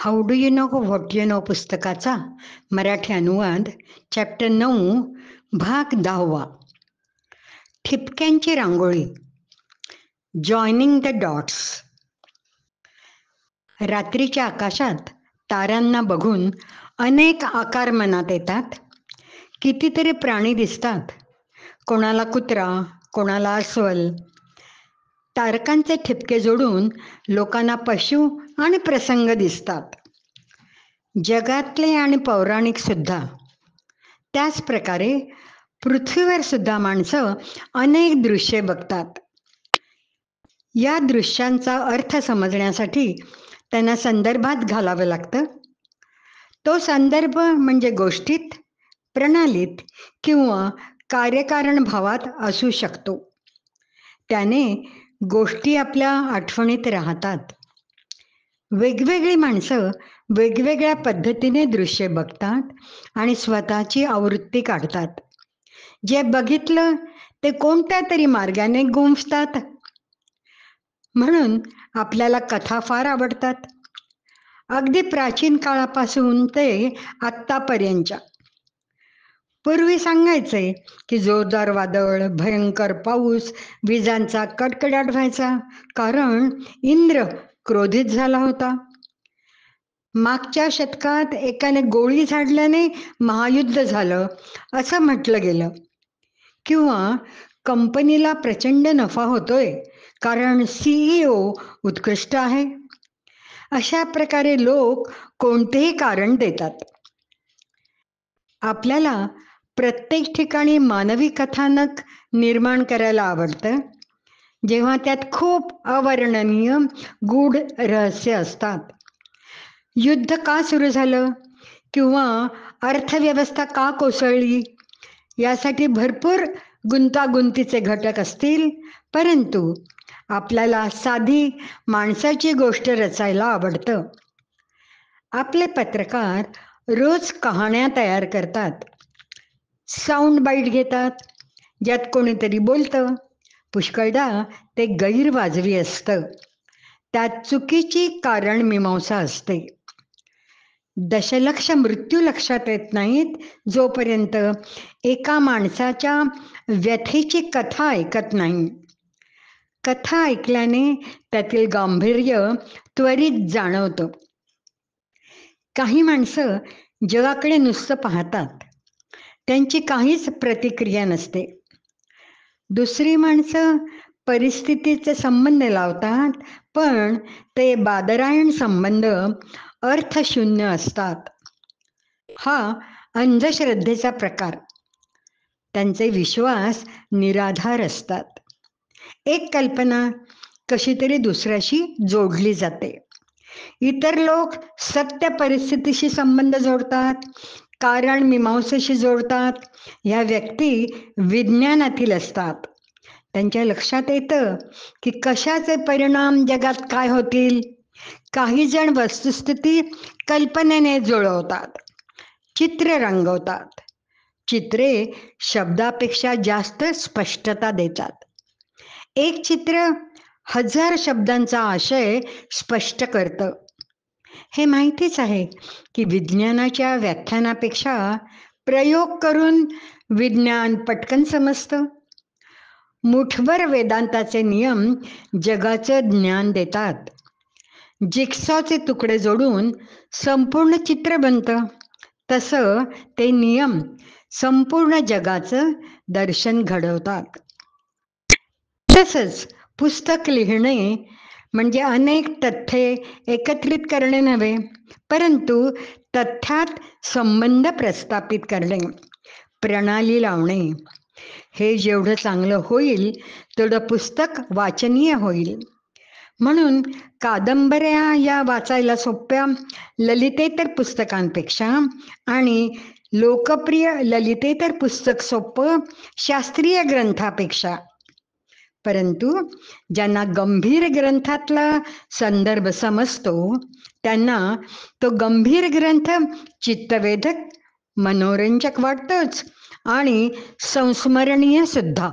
How do you know what you know पुस्तकाचा मराठी अनुवाद chapter 9 भाग 10. ठिपक्यांची रांगोळी. Joining the dots. रात्रीच्या आकाशात ताऱ्यांना बघून अनेक आकार मनात येतात. कितीतरी प्राणी दिसतात. कोणाला कुत्रा, कोणाला अस्वल. तारकांचे ठिपके जोडून लोकांना पशु आणि प्रसंग दिसतात, जगातले आणि पौराणिक सुद्धा. त्याच प्रकारे पृथ्वीवर सुद्धा माणसं अनेक दृश्ये बघतात. या दृश्यांचा अर्थ समजण्यासाठी त्यांना संदर्भात घालावं लागतं. तो संदर्भ म्हणजे गोष्टीत, प्रणालीत किंवा कार्यकारण भावात असू शकतो. त्याने गोष्टी आपल्या आठवणीत राहतात. वेगवेगळी माणसं वेगवेगळ्या पद्धतीने दृश्य बघतात आणि स्वतःची आवृत्ती काढतात. जे बघितलं ते कोणत्या तरी मार्गाने गुंफतात. म्हणून आपल्याला कथा फार आवडतात. अगदी प्राचीन काळापासून ते आत्तापर्यंतच्या. पूर्वी सांगायचे की जोरदार वादळ, भयंकर पाऊस, विजांचा कडकडाट व्हायचा, कारण इंद्र क्रोधित झाला होता. मागच्या शतकात एकाने गोळी झाडल्याने महायुद्ध झालं असं म्हटलं गेलं. किंवा कंपनीला प्रचंड नफा होतोय कारण CEO उत्कृष्ट आहे. अशा प्रकारे लोक कोणतेही कारण देतात. आपल्याला प्रत्येक ठिकाणी मानवी कथानक निर्माण करायला आवडतं, जेव्हा त्यात खूप अवर्णनीय गूढ रहस्य असतात. युद्ध का सुरू झालं किंवा अर्थव्यवस्था का कोसळली यासाठी भरपूर गुंतागुंतीचे घटक असतील, परंतु आपल्याला साधी माणसाची गोष्ट रचायला आवडतं. आपले पत्रकार रोज कहाण्या तयार करतात. साऊंड बाईट घेतात, ज्यात कोणीतरी बोलतं. पुष्कळदा ते गैरवाजवी असतं. त्यात चुकीची कारण मीमांसा असते. दशलक्ष मृत्यू लक्षात येत नाहीत जोपर्यंत एका माणसाच्या व्यथेची कथा ऐकत नाही. कथा ऐकल्याने त्यातील गांभीर्य त्वरित जाणवतं. काही माणसं जगाकडे नुसतं पाहतात, त्यांची काहीच प्रतिक्रिया नसते. दुसरी माणसं परिस्थितीचे संबंध लावतात, पण ते बादरायण संबंध अर्थशून्य असतात. हा अंधश्रद्धेचा प्रकार. त्यांचे विश्वास निराधार असतात. एक कल्पना कशी तरी दुसऱ्याशी जोडली जाते. इतर लोक सत्य परिस्थितीशी संबंध जोडतात, कारण मीमांसेशी जोडतात. ह्या व्यक्ती विज्ञानातील असतात. त्यांच्या लक्षात येतं की कशाचे परिणाम जगात काय होतील. काही जण वस्तुस्थिती कल्पनेने जुळवतात, चित्र रंगवतात. चित्रे शब्दापेक्षा जास्त स्पष्टता देतात. एक चित्र 1000 शब्दांचा आशय स्पष्ट करतं. हे माहितीच आहे की विज्ञानाच्या व्याख्यानापेक्षा प्रयोग करून विज्ञान पटकन समजतं. मुठभर वेदांताचे नियम जगाचं ज्ञान देतात. जिक्सॉचे तुकडे जोडून संपूर्ण चित्र बनतं. तसं ते नियम संपूर्ण जगाचं दर्शन घडवतात. तसंच पुस्तक लिहिणे म्हणजे अनेक तथ्ये एकत्रित करणे नव्हे, परंतु तथ्यात संबंध प्रस्थापित करणे, प्रणाली लावणे. हे जेवढं चांगलं होईल तेवढं पुस्तक वाचनीय होईल. म्हणून कादंबऱ्या या वाचायला सोप्या ललितेतर पुस्तकांपेक्षा आणि लोकप्रिय ललितेतर पुस्तक सोपं शास्त्रीय ग्रंथापेक्षा. परंतु ज्यांना गंभीर ग्रंथातला संदर्भ समजतो त्यांना तो गंभीर ग्रंथ चित्तवेधक, मनोरंजक वाटतोच आणि संस्मरणीय सुद्धा.